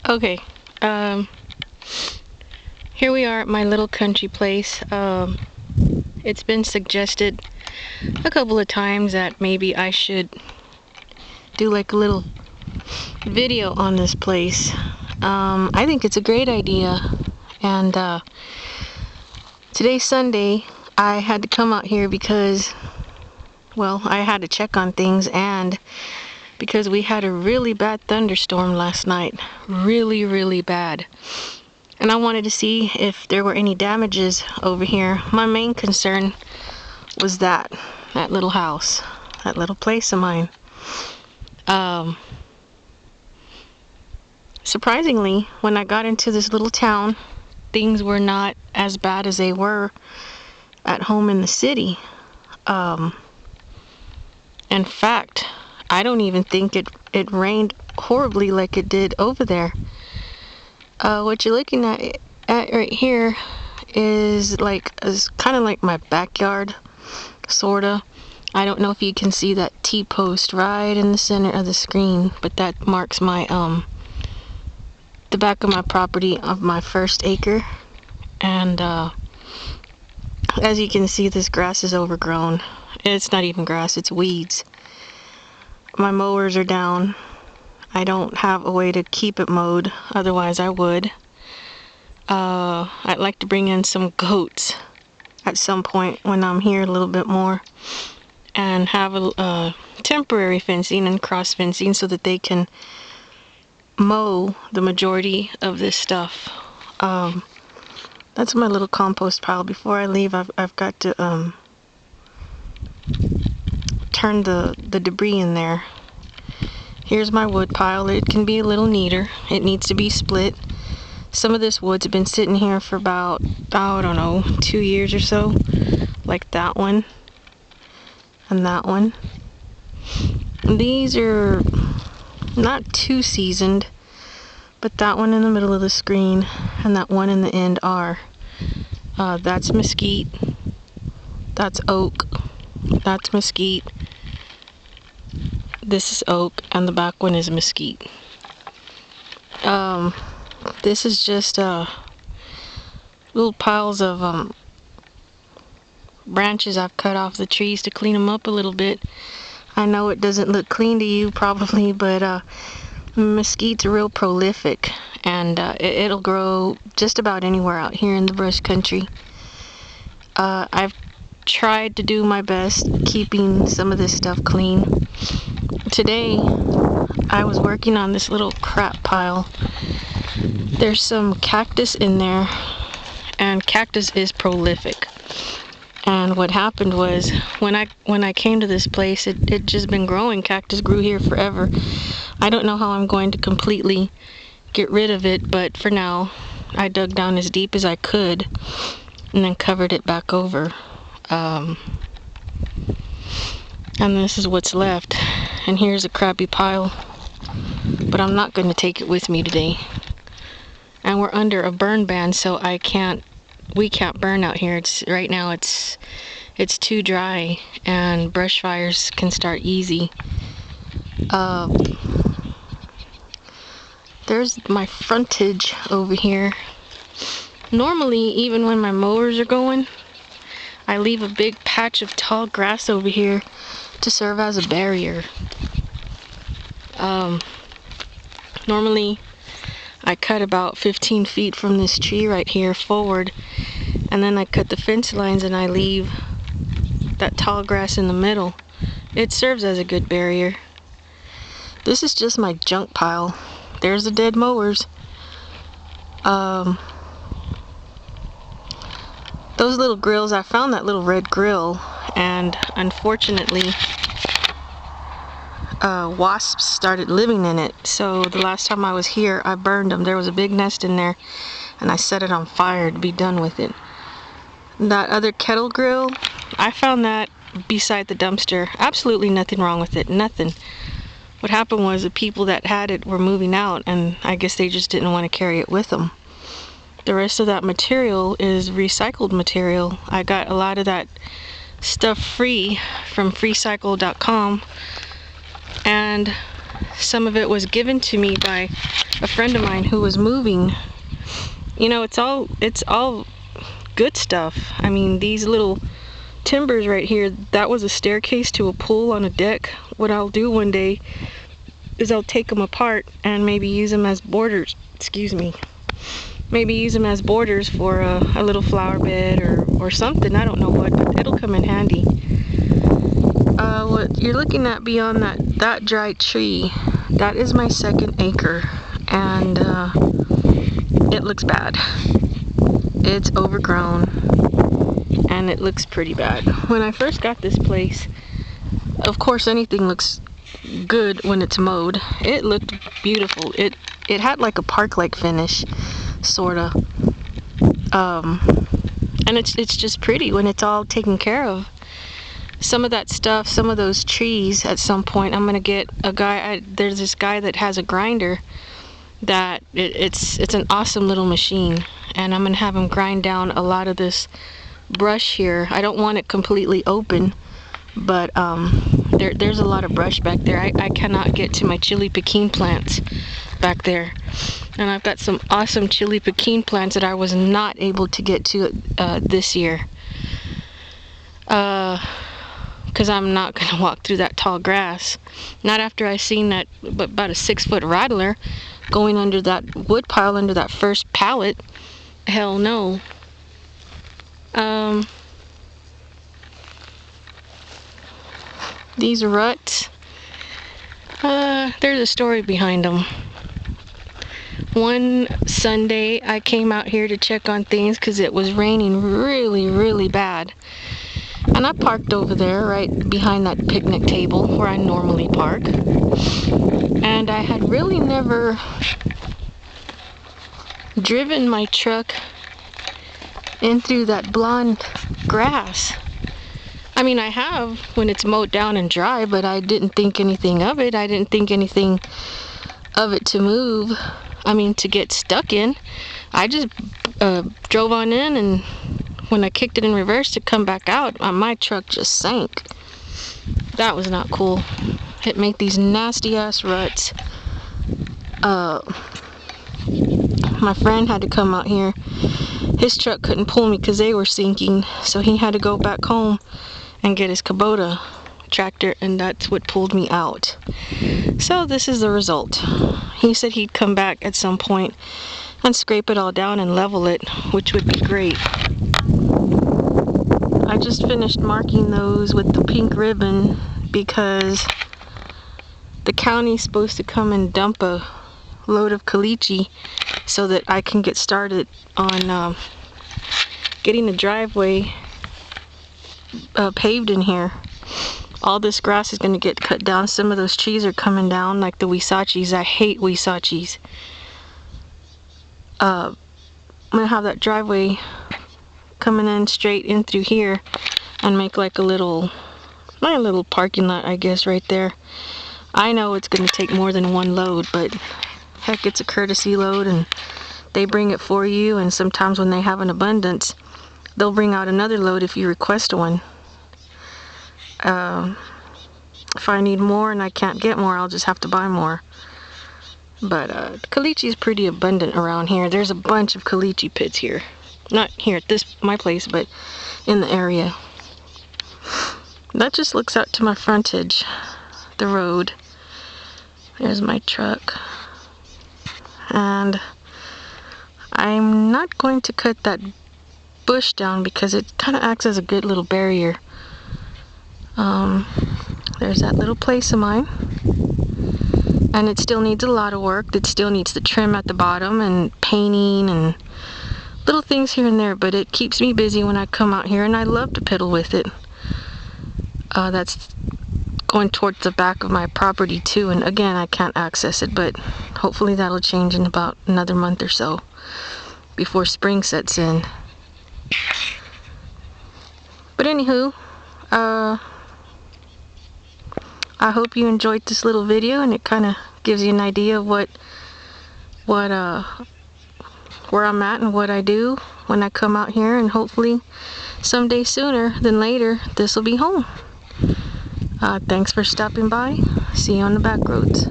Okay, um, here we are at my little country place. It's been suggested a couple of times that maybe I should do like a little video on this place. I think it's a great idea, and today's Sunday. I had to come out here because, well, I had to check on things, and because we had a really bad thunderstorm last night. Really bad. And I wanted to see if there were any damages over here. My main concern was that little house, that little place of mine. Surprisingly, when I got into this little town, things were not as bad as they were at home in the city. In fact, I don't even think it rained horribly like it did over there. What you're looking at right here is kind of like my backyard, sorta. I don't know if you can see that T-post right in the center of the screen, but that marks my the back of my property of my first acre. And as you can see, this grass is overgrown. It's not even grass, it's weeds. My mowers are down. I don't have a way to keep it mowed, otherwise I would. I'd like to bring in some goats at some point when I'm here a little bit more, and have a temporary fencing and cross fencing so that they can mow the majority of this stuff. That's my little compost pile. Before I leave, I've got to turn the debris in there. Here's my wood pile. It can be a little neater. It needs to be split. Some of this wood's been sitting here for about, I don't know, 2 years or so. Like that one. And that one. These are not too seasoned, but that one in the middle of the screen and that one in the end are. That's mesquite. That's oak. That's mesquite. This is oak, and the back one is mesquite. This is just little piles of branches I've cut off the trees to clean them up a little bit. I know it doesn't look clean to you probably, but mesquite's real prolific, and it'll grow just about anywhere out here in the brush country. I've tried to do my best keeping some of this stuff clean. Today I was working on this little crap pile. There's some cactus in there, and cactus is prolific. And what happened was, when I came to this place, it just been growing. Cactus grew here forever. I don't know how I'm going to completely get rid of it, but for now I dug down as deep as I could and then covered it back over. And this is what's left. And here's a crappy pile, but I'm not going to take it with me today. And we're under a burn ban, so we can't burn out here. Right now it's too dry, and brush fires can start easy. There's my frontage over here. Normally, even when my mowers are going, I leave a big patch of tall grass over here to serve as a barrier. Normally I cut about 15 feet from this tree right here forward, and then I cut the fence lines and I leave that tall grass in the middle. It serves as a good barrier. This is just my junk pile. There's the dead mowers. Those little grills, I found that little red grill, and unfortunately wasps started living in it. So the last time I was here, I burned them. There was a big nest in there, and I set it on fire to be done with it. That other kettle grill, I found that beside the dumpster. Absolutely nothing wrong with it, nothing. What happened was the people that had it were moving out, and I guess they just didn't want to carry it with them. The rest of that material is recycled material. I got a lot of that stuff free from freecycle.com, and some of it was given to me by a friend of mine who was moving. You know, it's all good stuff. I mean, these little timbers right here, that was a staircase to a pool on a deck. What I'll do one day is I'll take them apart and maybe use them as borders. Excuse me. Maybe use them as borders for a little flower bed or something. I don't know what, but it'll come in handy. What you're looking at beyond that dry tree, that is my 2nd acre, and it looks bad. It's overgrown and it looks pretty bad. When I first got this place, of course anything looks good when it's mowed. It looked beautiful. It had like a park-like finish, sorta. And it's just pretty when it's all taken care of. Some of that stuff, some of those trees, at some point I'm gonna get a guy. There's this guy that has a grinder that it's an awesome little machine, and I'm gonna have him grind down a lot of this brush here. I don't want it completely open, but there's a lot of brush back there. I cannot get to my chili pekin plants back there, and I've got some awesome chili pekin plants that I was not able to get to this year, because I'm not gonna walk through that tall grass, not after I seen that about a 6-foot rattler going under that wood pile, under that first pallet. Hell no. These ruts, there's a story behind them. One Sunday I came out here to check on things because it was raining really, really bad. And I parked over there right behind that picnic table where I normally park. And I had really never driven my truck in through that blonde grass. I mean, I have when it's mowed down and dry, but I didn't think anything of it. I didn't think anything of it to move. I mean, to get stuck in. I just drove on in, and when I kicked it in reverse to come back out, my truck just sank. That was not cool. It made these nasty ass ruts. My friend had to come out here. His truck couldn't pull me because they were sinking, so he had to go back home and get his Kubota tractor, and that's what pulled me out. So this is the result. He said he'd come back at some point and scrape it all down and level it, which would be great. I just finished marking those with the pink ribbon because the county's supposed to come and dump a load of caliche so that I can get started on getting the driveway paved in here. All this grass is going to get cut down. Some of those trees are coming down, like the huisachis. I hate huisachis. I'm going to have that driveway coming in straight in through here and make like my little parking lot, I guess, right there. I know it's going to take more than one load, but heck, it's a courtesy load, and they bring it for you, and sometimes when they have an abundance, they'll bring out another load if you request one. If I need more and I can't get more, I'll just have to buy more. But caliche is pretty abundant around here. There's a bunch of caliche pits here. Not here at my place, but in the area. That just looks out to my frontage, the road. There's my truck. And I'm not going to cut that bush down because it kind of acts as a good little barrier. There's that little place of mine, and it still needs a lot of work. It still needs the trim at the bottom and painting and little things here and there, but it keeps me busy when I come out here, and I love to piddle with it. That's going towards the back of my property too, and again, I can't access it, but hopefully that'll change in about another month or so before spring sets in. But anywho, I hope you enjoyed this little video, and it kind of gives you an idea of where I'm at and what I do when I come out here, and hopefully someday sooner than later this will be home. Thanks for stopping by. See you on the back roads.